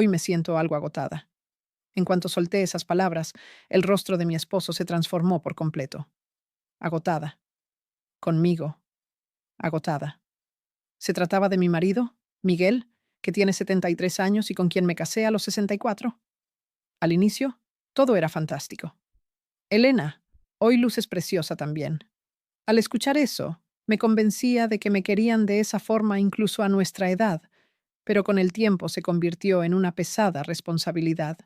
Hoy me siento algo agotada. En cuanto solté esas palabras, el rostro de mi esposo se transformó por completo. Agotada. Conmigo. Agotada. ¿Se trataba de mi marido, Miguel, que tiene 73 años y con quien me casé a los 64? Al inicio, todo era fantástico. Elena, hoy luces preciosa también. Al escuchar eso, me convencía de que me querían de esa forma incluso a nuestra edad, pero con el tiempo se convirtió en una pesada responsabilidad.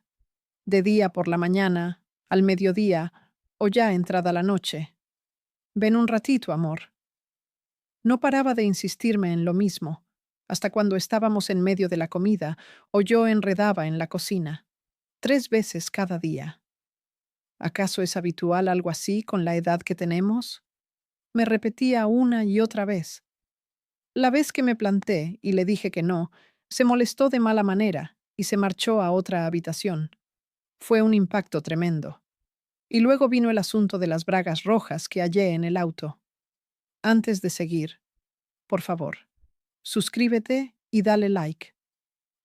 De día por la mañana, al mediodía o ya entrada la noche. Ven un ratito, amor. No paraba de insistirme en lo mismo, hasta cuando estábamos en medio de la comida o yo enredaba en la cocina, 3 veces cada día. ¿Acaso es habitual algo así con la edad que tenemos? Me repetía una y otra vez. La vez que me planté y le dije que no, se molestó de mala manera y se marchó a otra habitación. Fue un impacto tremendo. Y luego vino el asunto de las bragas rojas que hallé en el auto. Antes de seguir, por favor, suscríbete y dale like.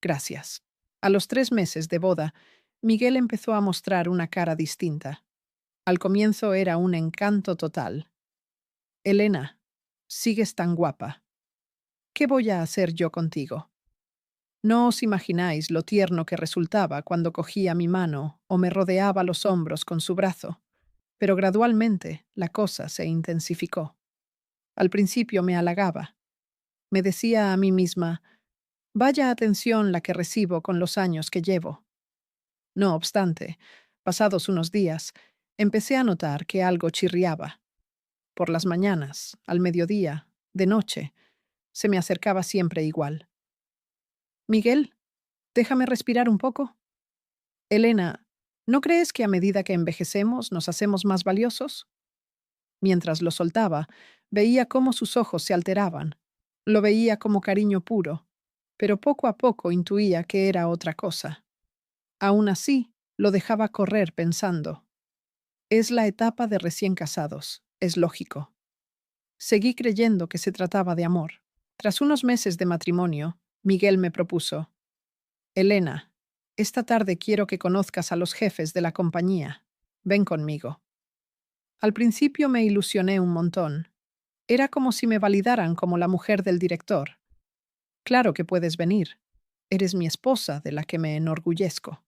Gracias. A los 3 meses de boda, Miguel empezó a mostrar una cara distinta. Al comienzo era un encanto total. Elena, sigues tan guapa. ¿Qué voy a hacer yo contigo? No os imagináis lo tierno que resultaba cuando cogía mi mano o me rodeaba los hombros con su brazo, pero gradualmente la cosa se intensificó. Al principio me halagaba. Me decía a mí misma, vaya atención la que recibo con los años que llevo. No obstante, pasados unos días, empecé a notar que algo chirriaba. Por las mañanas, al mediodía, de noche, se me acercaba siempre igual. Miguel, déjame respirar un poco. Elena, ¿no crees que a medida que envejecemos nos hacemos más valiosos? Mientras lo soltaba, veía cómo sus ojos se alteraban. Lo veía como cariño puro, pero poco a poco intuía que era otra cosa. Aún así, lo dejaba correr pensando. Es la etapa de recién casados, es lógico. Seguí creyendo que se trataba de amor. Tras unos meses de matrimonio, Miguel me propuso, Elena, esta tarde quiero que conozcas a los jefes de la compañía. Ven conmigo. Al principio me ilusioné un montón. Era como si me validaran como la mujer del director. Claro que puedes venir. Eres mi esposa de la que me enorgullezco.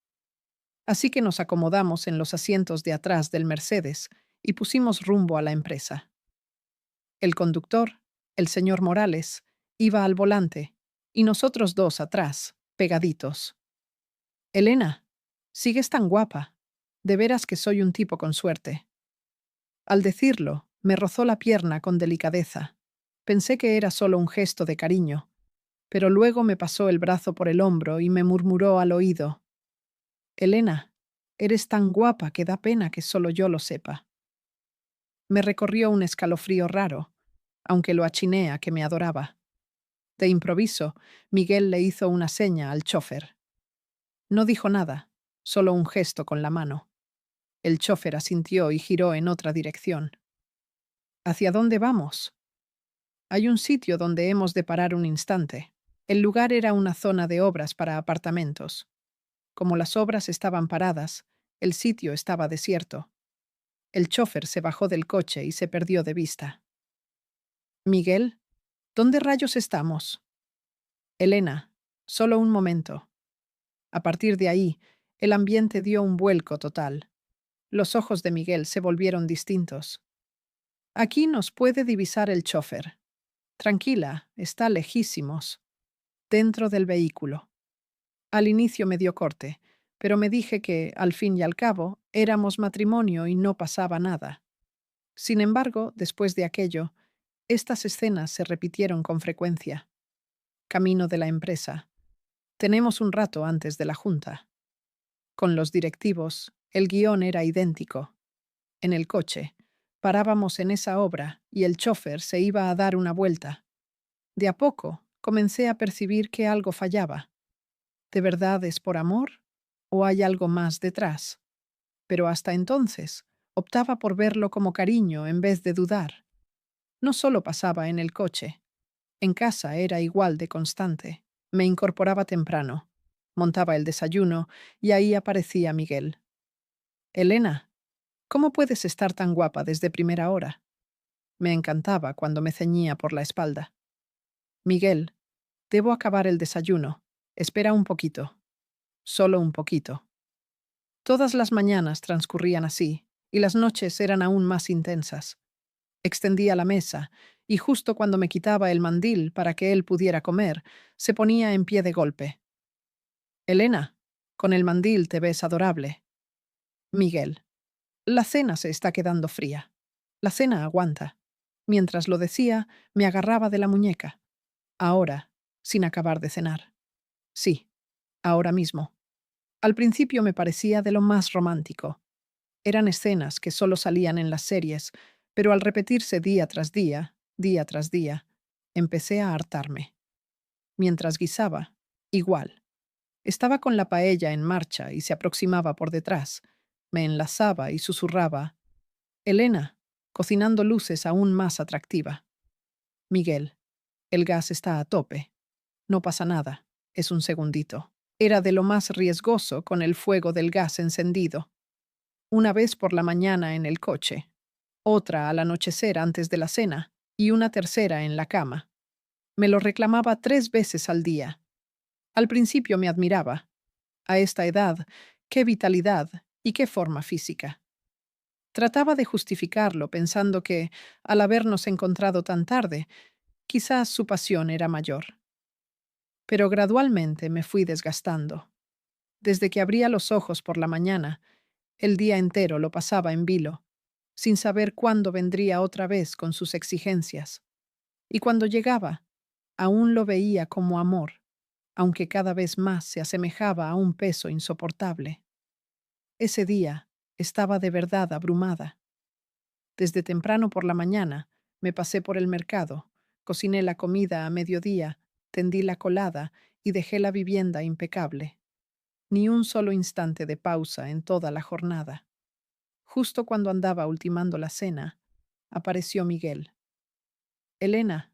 Así que nos acomodamos en los asientos de atrás del Mercedes y pusimos rumbo a la empresa. El conductor, el señor Morales, iba al volante y nosotros dos atrás, pegaditos. Elena, sigues tan guapa. De veras que soy un tipo con suerte. Al decirlo, me rozó la pierna con delicadeza. Pensé que era solo un gesto de cariño, pero luego me pasó el brazo por el hombro y me murmuró al oído, Elena, eres tan guapa que da pena que solo yo lo sepa. Me recorrió un escalofrío raro, aunque lo achiné a que me adoraba. De improviso, Miguel le hizo una seña al chófer. No dijo nada, solo un gesto con la mano. El chófer asintió y giró en otra dirección. ¿Hacia dónde vamos? Hay un sitio donde hemos de parar un instante. El lugar era una zona de obras para apartamentos. Como las obras estaban paradas, el sitio estaba desierto. El chófer se bajó del coche y se perdió de vista. Miguel, ¿dónde rayos estamos? Elena, solo un momento. A partir de ahí, el ambiente dio un vuelco total. Los ojos de Miguel se volvieron distintos. Aquí nos puede divisar el chófer. Tranquila, está lejísimos. Dentro del vehículo. Al inicio me dio corte, pero me dije que, al fin y al cabo, éramos matrimonio y no pasaba nada. Sin embargo, después de aquello, estas escenas se repitieron con frecuencia. Camino de la empresa. Tenemos un rato antes de la junta. Con los directivos, el guión era idéntico. En el coche, parábamos en esa obra y el chófer se iba a dar una vuelta. De a poco, comencé a percibir que algo fallaba. ¿De verdad es por amor? ¿O hay algo más detrás? Pero hasta entonces, optaba por verlo como cariño en vez de dudar. No solo pasaba en el coche. En casa era igual de constante. Me incorporaba temprano. montaba el desayuno y ahí aparecía Miguel. Elena, ¿cómo puedes estar tan guapa desde primera hora? Me encantaba cuando me ceñía por la espalda. Miguel, debo acabar el desayuno. Espera un poquito. Solo un poquito. Todas las mañanas transcurrían así, y las noches eran aún más intensas. Extendía la mesa, y justo cuando me quitaba el mandil para que él pudiera comer, se ponía en pie de golpe. Elena, con el mandil te ves adorable. Miguel, la cena se está quedando fría. La cena aguanta. Mientras lo decía, me agarraba de la muñeca. Ahora, sin acabar de cenar. Sí, ahora mismo. Al principio me parecía de lo más romántico. Eran escenas que solo salían en las series, pero al repetirse día tras día, empecé a hartarme. Mientras guisaba, igual. Estaba con la paella en marcha y se aproximaba por detrás. Me enlazaba y susurraba. Elena, cocinando luces aún más atractiva. Miguel, el gas está a tope. No pasa nada, es un segundito. Era de lo más riesgoso con el fuego del gas encendido. Una vez por la mañana en el coche, otra al anochecer antes de la cena y una tercera en la cama. Me lo reclamaba 3 veces al día. Al principio me admiraba. A esta edad, qué vitalidad y qué forma física. Trataba de justificarlo pensando que, al habernos encontrado tan tarde, quizás su pasión era mayor. Pero gradualmente me fui desgastando. Desde que abría los ojos por la mañana, el día entero lo pasaba en vilo, sin saber cuándo vendría otra vez con sus exigencias. Y cuando llegaba, aún lo veía como amor, aunque cada vez más se asemejaba a un peso insoportable. Ese día estaba de verdad abrumada. Desde temprano por la mañana me pasé por el mercado, cociné la comida a mediodía, tendí la colada y dejé la vivienda impecable. Ni un solo instante de pausa en toda la jornada. Justo cuando andaba ultimando la cena, apareció Miguel. Elena,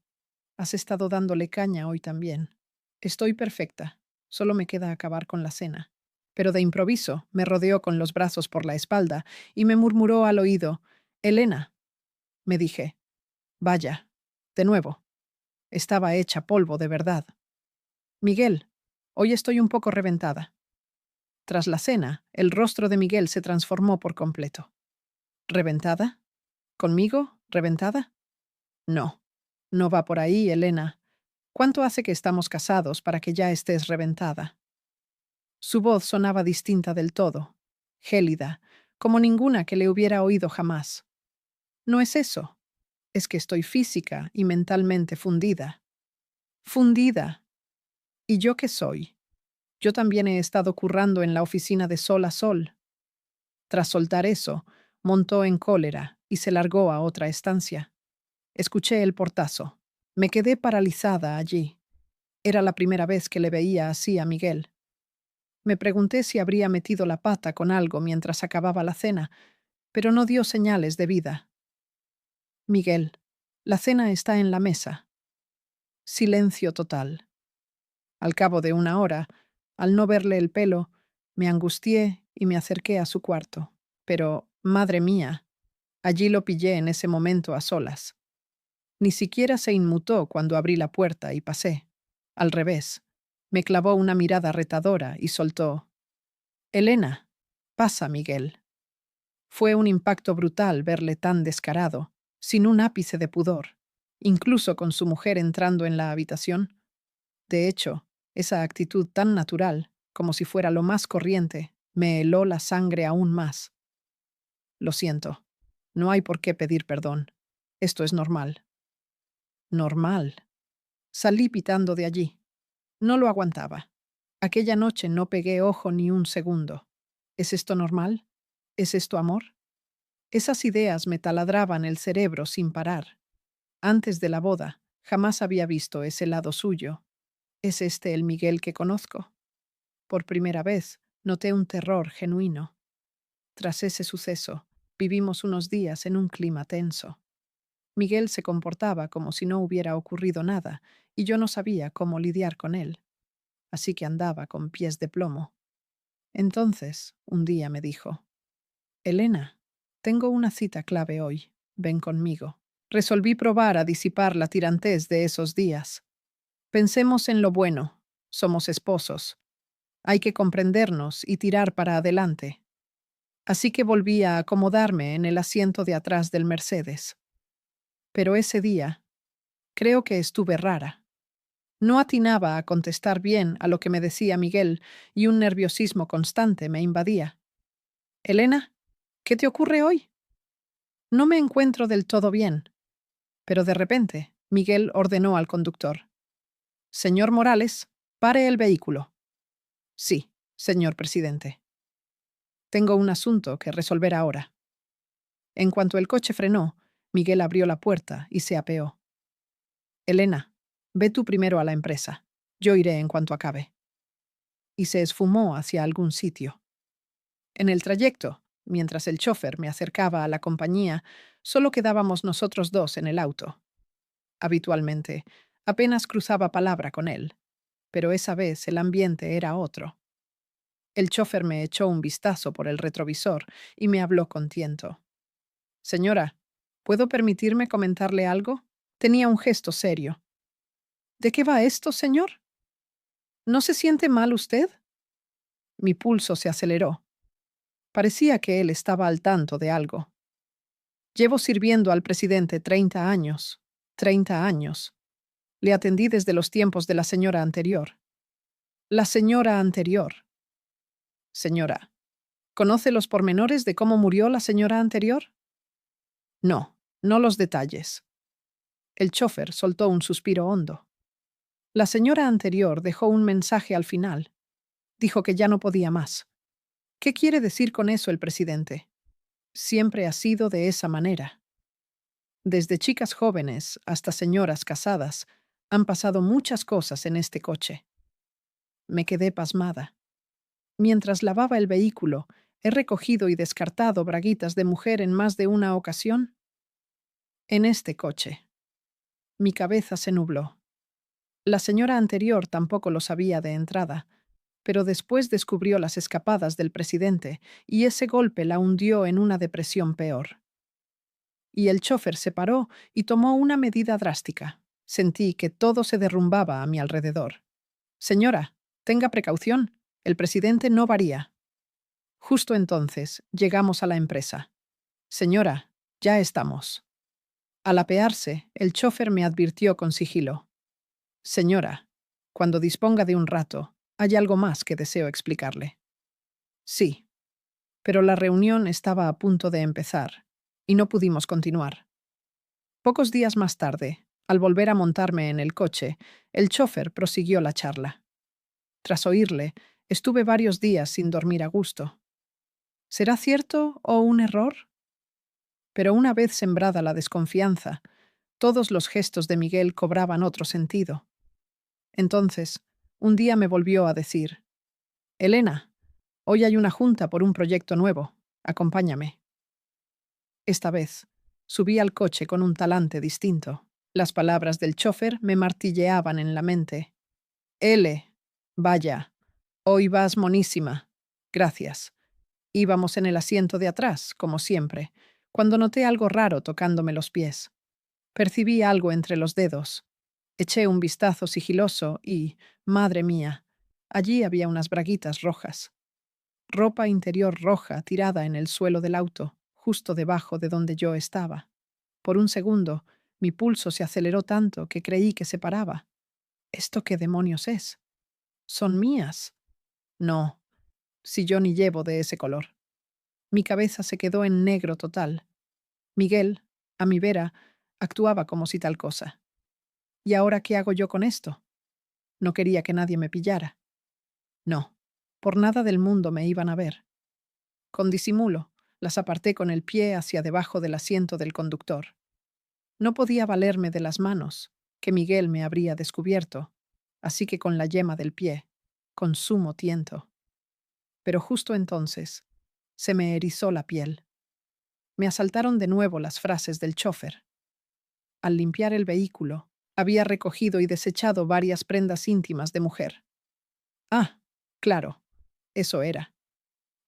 has estado dándole caña hoy también. Estoy perfecta, solo me queda acabar con la cena. Pero de improviso me rodeó con los brazos por la espalda y me murmuró al oído, Elena, me dije, vaya, de nuevo. Estaba hecha polvo de verdad. Miguel, hoy estoy un poco reventada. Tras la cena, el rostro de Miguel se transformó por completo. ¿Reventada? ¿Conmigo? ¿Reventada? No, no va por ahí, Elena. ¿Cuánto hace que estamos casados para que ya estés reventada? Su voz sonaba distinta del todo, gélida, como ninguna que le hubiera oído jamás. No es eso, es que estoy física y mentalmente fundida. Fundida. ¿Y yo qué soy? Yo también he estado currando en la oficina de Sol a Sol. Tras soltar eso, montó en cólera y se largó a otra estancia. Escuché el portazo. Me quedé paralizada allí. Era la primera vez que le veía así a Miguel. Me pregunté si habría metido la pata con algo mientras acababa la cena, pero no dio señales de vida. Miguel, la cena está en la mesa. Silencio total. Al cabo de una hora, al no verle el pelo, me angustié y me acerqué a su cuarto. Pero, madre mía, allí lo pillé en ese momento a solas. Ni siquiera se inmutó cuando abrí la puerta y pasé. Al revés, me clavó una mirada retadora y soltó. Elena, pasa, Miguel. Fue un impacto brutal verle tan descarado, sin un ápice de pudor, incluso con su mujer entrando en la habitación. De hecho, esa actitud tan natural, como si fuera lo más corriente, me heló la sangre aún más. Lo siento. No hay por qué pedir perdón. Esto es normal. Normal. Salí pitando de allí. No lo aguantaba. Aquella noche no pegué ojo ni un segundo. ¿Es esto normal? ¿Es esto amor? Esas ideas me taladraban el cerebro sin parar. Antes de la boda, jamás había visto ese lado suyo. ¿Es este el Miguel que conozco? Por primera vez, noté un terror genuino. Tras ese suceso, vivimos unos días en un clima tenso. Miguel se comportaba como si no hubiera ocurrido nada, y yo no sabía cómo lidiar con él. así que andaba con pies de plomo. Entonces, un día me dijo: Elena, tengo una cita clave hoy. Ven conmigo. Resolví probar a disipar la tirantez de esos días. Pensemos en lo bueno. Somos esposos. Hay que comprendernos y tirar para adelante. Así que volví a acomodarme en el asiento de atrás del Mercedes. Pero ese día, creo que estuve rara. No atinaba a contestar bien a lo que me decía Miguel y un nerviosismo constante me invadía. Elena, ¿qué te ocurre hoy? No me encuentro del todo bien. Pero de repente, Miguel ordenó al conductor: Señor Morales, pare el vehículo. Sí, señor presidente. Tengo un asunto que resolver ahora. En cuanto el coche frenó, Miguel abrió la puerta y se apeó. Elena, ve tú primero a la empresa. Yo iré en cuanto acabe. Y se esfumó hacia algún sitio. En el trayecto, mientras el chofer me acercaba a la compañía, solo quedábamos nosotros dos en el auto. Habitualmente, apenas cruzaba palabra con él, pero esa vez el ambiente era otro. El chofer me echó un vistazo por el retrovisor y me habló con tiento. Señora, ¿puedo permitirme comentarle algo? Tenía un gesto serio. ¿De qué va esto, señor? ¿No se siente mal usted? Mi pulso se aceleró. Parecía que él estaba al tanto de algo. Llevo sirviendo al presidente 30 años. 30 años. Le atendí desde los tiempos de la señora anterior. La señora anterior. Señora, ¿conoce los pormenores de cómo murió la señora anterior? No, no los detalles. El chofer soltó un suspiro hondo. La señora anterior dejó un mensaje al final. Dijo que ya no podía más. ¿Qué quiere decir con eso el presidente? Siempre ha sido de esa manera. Desde chicas jóvenes hasta señoras casadas, han pasado muchas cosas en este coche. Me quedé pasmada. Mientras lavaba el vehículo, he recogido y descartado braguitas de mujer en más de una ocasión. En este coche. Mi cabeza se nubló. La señora anterior tampoco lo sabía de entrada, pero después descubrió las escapadas del presidente y ese golpe la hundió en una depresión peor. Y el chofer se paró y tomó una medida drástica. Sentí que todo se derrumbaba a mi alrededor. Señora, tenga precaución, el presidente no varía. Justo entonces llegamos a la empresa. Señora, ya estamos. Al apearse, el chofer me advirtió con sigilo. Señora, cuando disponga de un rato, hay algo más que deseo explicarle. Sí, pero la reunión estaba a punto de empezar, y no pudimos continuar. Pocos días más tarde, al volver a montarme en el coche, el chofer prosiguió la charla. Tras oírle, estuve varios días sin dormir a gusto. ¿Será cierto o un error? Pero una vez sembrada la desconfianza, todos los gestos de Miguel cobraban otro sentido. Entonces, un día me volvió a decir: Elena, hoy hay una junta por un proyecto nuevo. Acompáñame. Esta vez, subí al coche con un talante distinto. Las palabras del chofer me martilleaban en la mente. L, vaya, hoy vas monísima. Gracias. Íbamos en el asiento de atrás, como siempre, cuando noté algo raro tocándome los pies. Percibí algo entre los dedos. Eché un vistazo sigiloso y, madre mía, allí había unas braguitas rojas. Ropa interior roja tirada en el suelo del auto, justo debajo de donde yo estaba. Por un segundo, mi pulso se aceleró tanto que creí que se paraba. ¿Esto qué demonios es? ¿Son mías? No, si yo ni llevo de ese color. Mi cabeza se quedó en negro total. Miguel, a mi vera, actuaba como si tal cosa. ¿Y ahora qué hago yo con esto? No quería que nadie me pillara. No, por nada del mundo me iban a ver. Con disimulo, las aparté con el pie hacia debajo del asiento del conductor. No podía valerme de las manos, que Miguel me habría descubierto, así que con la yema del pie, con sumo tiento. Pero justo entonces, se me erizó la piel. Me asaltaron de nuevo las frases del chofer. Al limpiar el vehículo, había recogido y desechado varias prendas íntimas de mujer. Ah, claro, eso era.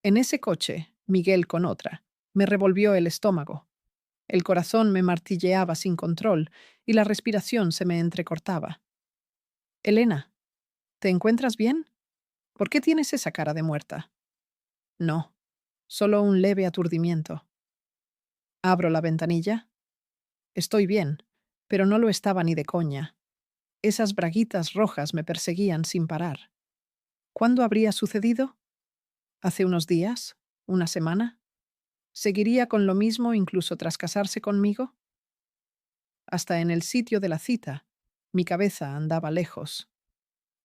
En ese coche, Miguel con otra, me revolvió el estómago. El corazón me martilleaba sin control y la respiración se me entrecortaba. Elena, ¿te encuentras bien? ¿Por qué tienes esa cara de muerta? No, solo un leve aturdimiento. Abro la ventanilla. Estoy bien, pero no lo estaba ni de coña. Esas braguitas rojas me perseguían sin parar. ¿Cuándo habría sucedido? ¿Hace unos días? ¿Una semana? ¿Seguiría con lo mismo incluso tras casarse conmigo? Hasta en el sitio de la cita, mi cabeza andaba lejos.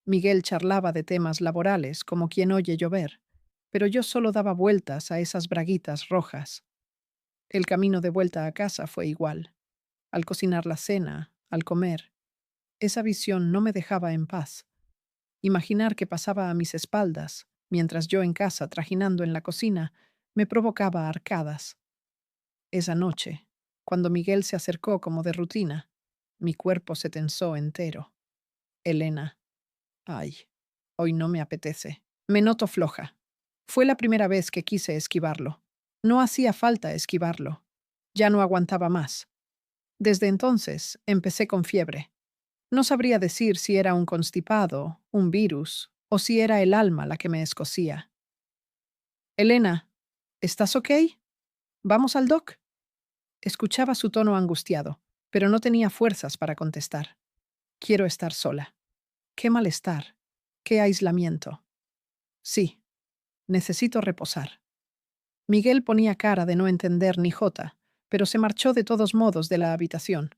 Miguel charlaba de temas laborales como quien oye llover, pero yo solo daba vueltas a esas braguitas rojas. El camino de vuelta a casa fue igual. Al cocinar la cena, al comer, esa visión no me dejaba en paz. Imaginar que pasaba a mis espaldas, mientras yo en casa trajinando en la cocina, me provocaba arcadas. Esa noche, cuando Miguel se acercó como de rutina, mi cuerpo se tensó entero. Elena, ay, hoy no me apetece. Me noto floja. Fue la primera vez que quise esquivarlo. No hacía falta esquivarlo. Ya no aguantaba más. Desde entonces empecé con fiebre. No sabría decir si era un constipado, un virus, o si era el alma la que me escocía. Elena, ¿estás ok? ¿Vamos al doc? Escuchaba su tono angustiado, pero no tenía fuerzas para contestar. Quiero estar sola. Qué malestar. Qué aislamiento. Sí, necesito reposar. Miguel ponía cara de no entender ni jota, pero se marchó de todos modos de la habitación.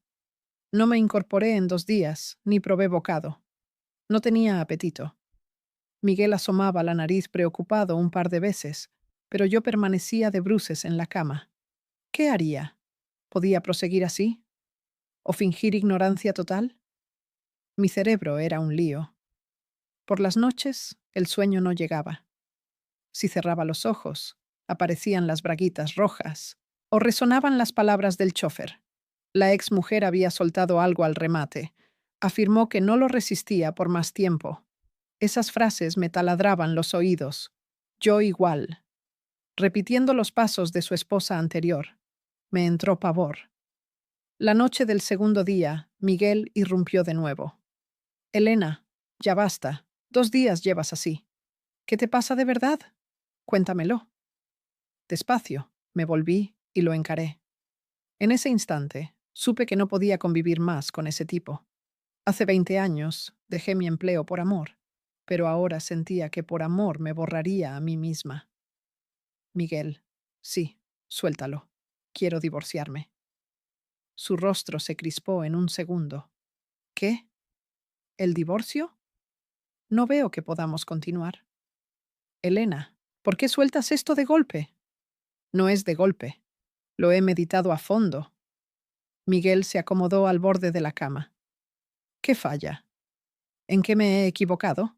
No me incorporé en 2 días, ni probé bocado. No tenía apetito. Miguel asomaba la nariz preocupado un par de veces, pero yo permanecía de bruces en la cama. ¿Qué haría? ¿Podía proseguir así? ¿O fingir ignorancia total? Mi cerebro era un lío. Por las noches, el sueño no llegaba. Si cerraba los ojos, aparecían las braguitas rojas, o resonaban las palabras del chofer. La ex mujer había soltado algo al remate. Afirmó que no lo resistía por más tiempo. Esas frases me taladraban los oídos. Yo igual. Repitiendo los pasos de su esposa anterior. Me entró pavor. La noche del segundo día, Miguel irrumpió de nuevo. Elena, ya basta. 2 días llevas así. ¿Qué te pasa de verdad? Cuéntamelo. Despacio, me volví y lo encaré. En ese instante, supe que no podía convivir más con ese tipo. Hace 20 años dejé mi empleo por amor, pero ahora sentía que por amor me borraría a mí misma. Miguel, sí, suéltalo. Quiero divorciarme. Su rostro se crispó en un segundo. ¿Qué? ¿El divorcio? No veo que podamos continuar. Elena, ¿por qué sueltas esto de golpe? No es de golpe. Lo he meditado a fondo. Miguel se acomodó al borde de la cama. ¿Qué falla? ¿En qué me he equivocado?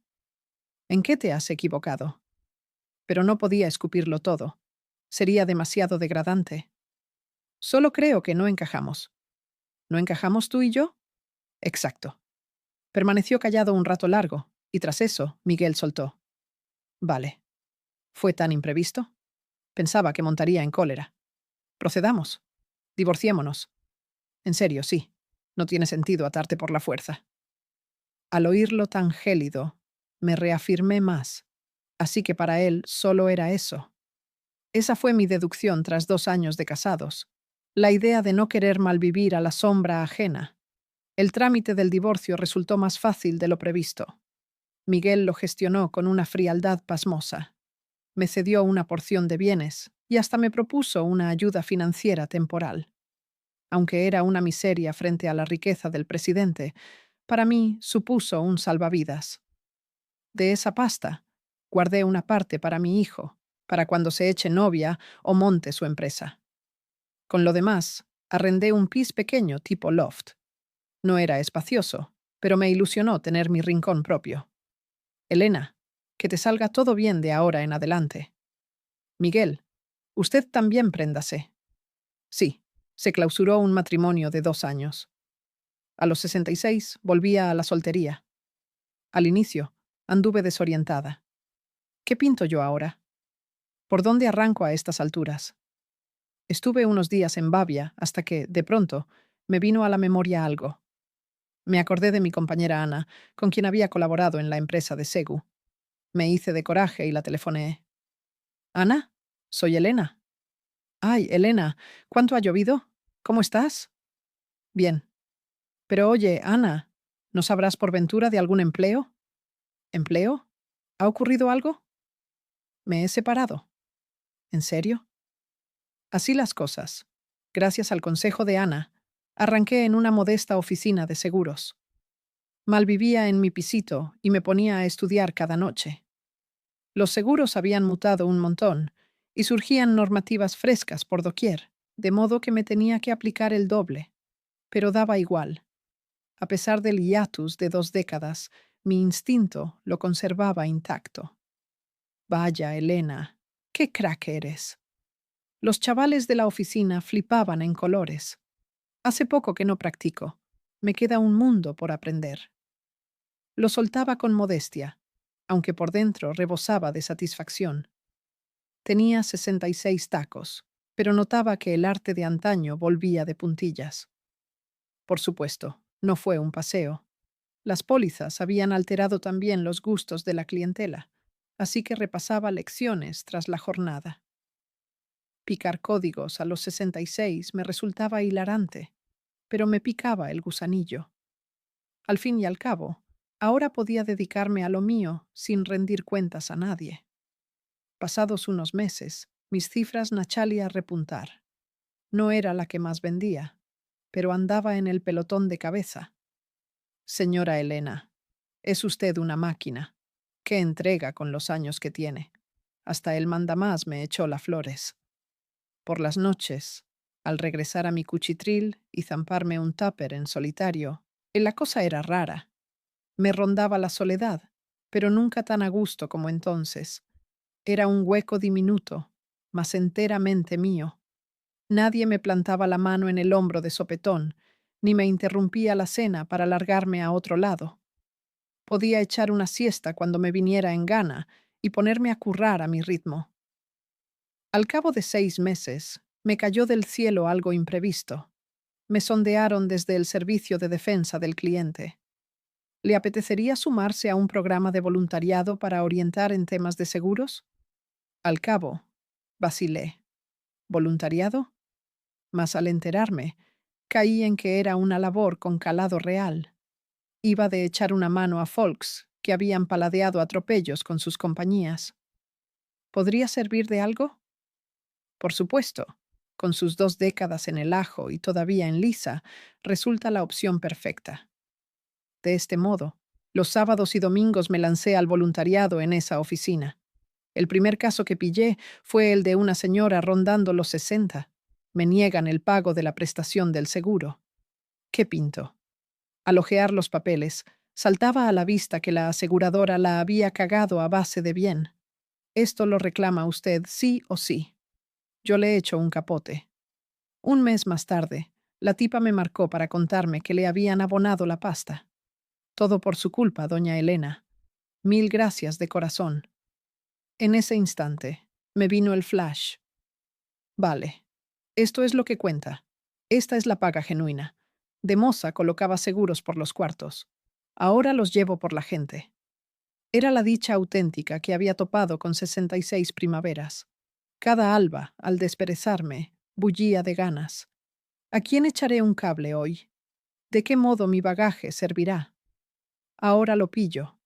¿En qué te has equivocado? Pero no podía escupirlo todo. Sería demasiado degradante. Solo creo que no encajamos. ¿No encajamos tú y yo? Exacto. Permaneció callado un rato largo, y tras eso, Miguel soltó. Vale. ¿Fue tan imprevisto? Pensaba que montaría en cólera. Procedamos. Divorciémonos. En serio, sí. No tiene sentido atarte por la fuerza. Al oírlo tan gélido, me reafirmé más. Así que para él solo era eso. Esa fue mi deducción tras 2 años de casados. La idea de no querer malvivir a la sombra ajena. El trámite del divorcio resultó más fácil de lo previsto. Miguel lo gestionó con una frialdad pasmosa. Me cedió una porción de bienes y hasta me propuso una ayuda financiera temporal. Aunque era una miseria frente a la riqueza del presidente, para mí supuso un salvavidas. De esa pasta, guardé una parte para mi hijo, para cuando se eche novia o monte su empresa. Con lo demás, arrendé un pis pequeño tipo loft. No era espacioso, pero me ilusionó tener mi rincón propio. Elena, que te salga todo bien de ahora en adelante. Miguel, usted también préndase. Sí, se clausuró un matrimonio de 2 años. A los 66 volvía a la soltería. Al inicio, Anduve desorientada. ¿Qué pinto yo ahora? ¿Por dónde arranco a estas alturas? Estuve unos días en Bavia hasta que, de pronto, me vino a la memoria algo. Me acordé de mi compañera Ana, con quien había colaborado en la empresa de Segu. Me hice de coraje y la telefoneé. «Ana, soy Elena». «Ay, Elena, ¿cuánto ha llovido? ¿Cómo estás?» «Bien». «Pero oye, Ana, ¿no sabrás por ventura de algún empleo?» «¿Empleo? ¿Ha ocurrido algo?» «Me he separado». «¿En serio?» Así las cosas. Gracias al consejo de Ana, arranqué en una modesta oficina de seguros. Malvivía en mi pisito y me ponía a estudiar cada noche. Los seguros habían mutado un montón y surgían normativas frescas por doquier, de modo que me tenía que aplicar el doble. Pero daba igual. A pesar del hiatus de 2 décadas, mi instinto lo conservaba intacto. Vaya, Elena, qué crack eres. Los chavales de la oficina flipaban en colores. Hace poco que no practico. Me queda un mundo por aprender. Lo soltaba con modestia, aunque por dentro rebosaba de satisfacción. Tenía 66 tacos, pero notaba que el arte de antaño volvía de puntillas. Por supuesto, no fue un paseo. Las pólizas habían alterado también los gustos de la clientela, así que repasaba lecciones tras la jornada. Picar códigos a los 66 me resultaba hilarante, pero me picaba el gusanillo. Al fin y al cabo, ahora podía dedicarme a lo mío sin rendir cuentas a nadie. Pasados unos meses, mis cifras nachali a repuntar. No era la que más vendía, pero andaba en el pelotón de cabeza. Señora Elena, es usted una máquina. Qué entrega con los años que tiene. Hasta el mandamás me echó las flores. Por las noches, al regresar a mi cuchitril y zamparme un tupper en solitario, la cosa era rara. Me rondaba la soledad, pero nunca tan a gusto como entonces. Era un hueco diminuto, mas enteramente mío. Nadie me plantaba la mano en el hombro de sopetón, ni me interrumpía la cena para largarme a otro lado. Podía echar una siesta cuando me viniera en gana y ponerme a currar a mi ritmo. Al cabo de 6 meses, me cayó del cielo algo imprevisto. Me sondearon desde el Servicio de Defensa del Cliente. ¿Le apetecería sumarse a un programa de voluntariado para orientar en temas de seguros? Al cabo, vacilé. ¿Voluntariado? Mas al enterarme, caí en que era una labor con calado real. Iba de echar una mano a folks que habían paladeado atropellos con sus compañías. ¿Podría servir de algo? Por supuesto, con sus 2 décadas en el ajo y todavía en lisa, resulta la opción perfecta. De este modo, los sábados y domingos me lancé al voluntariado en esa oficina. El primer caso que pillé fue el de una señora rondando los 60. Me niegan el pago de la prestación del seguro. ¿Qué pinto? Al hojear los papeles, saltaba a la vista que la aseguradora la había cagado a base de bien. Esto lo reclama usted sí o sí. Yo le echo un capote. Un mes más tarde, la tipa me marcó para contarme que le habían abonado la pasta. Todo por su culpa, doña Elena. Mil gracias de corazón. En ese instante, me vino el flash. Vale, esto es lo que cuenta. Esta es la paga genuina. De moza colocaba seguros por los cuartos. Ahora los llevo por la gente. Era la dicha auténtica que había topado con 66 primaveras. Cada alba, al desperezarme, bullía de ganas. ¿A quién echaré un cable hoy? ¿De qué modo mi bagaje servirá? Ahora lo pillo.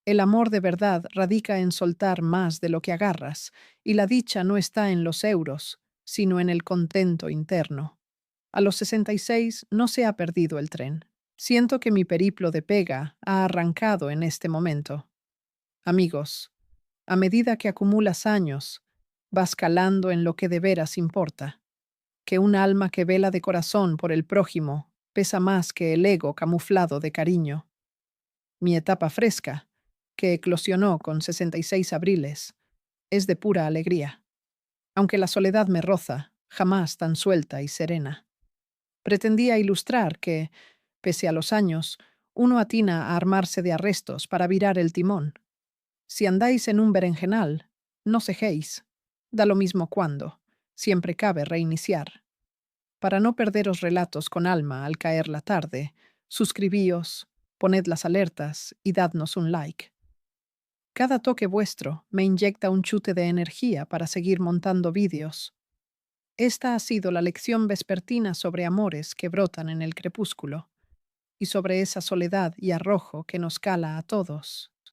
El amor de verdad radica en soltar más de lo que agarras, y la dicha no está en los euros, sino en el contento interno. A los 66 no se ha perdido el tren. Siento que mi periplo de pega ha arrancado en este momento. Amigos, a medida que acumulas años, vas calando en lo que de veras importa, que un alma que vela de corazón por el prójimo pesa más que el ego camuflado de cariño. Mi etapa fresca, que eclosionó con 66 abriles, es de pura alegría. Aunque la soledad me roza, jamás tan suelta y serena. Pretendía ilustrar que, pese a los años, Uno atina a armarse de arrestos para virar el timón. Si andáis en un berenjenal, no cejéis. Da lo mismo cuándo. Siempre cabe reiniciar. Para no perderos relatos con alma al caer la tarde, suscribíos, poned las alertas y dadnos un like. Cada toque vuestro me inyecta un chute de energía para seguir montando vídeos. Esta ha sido la lección vespertina sobre amores que brotan en el crepúsculo y sobre esa soledad y arrojo que nos cala a todos.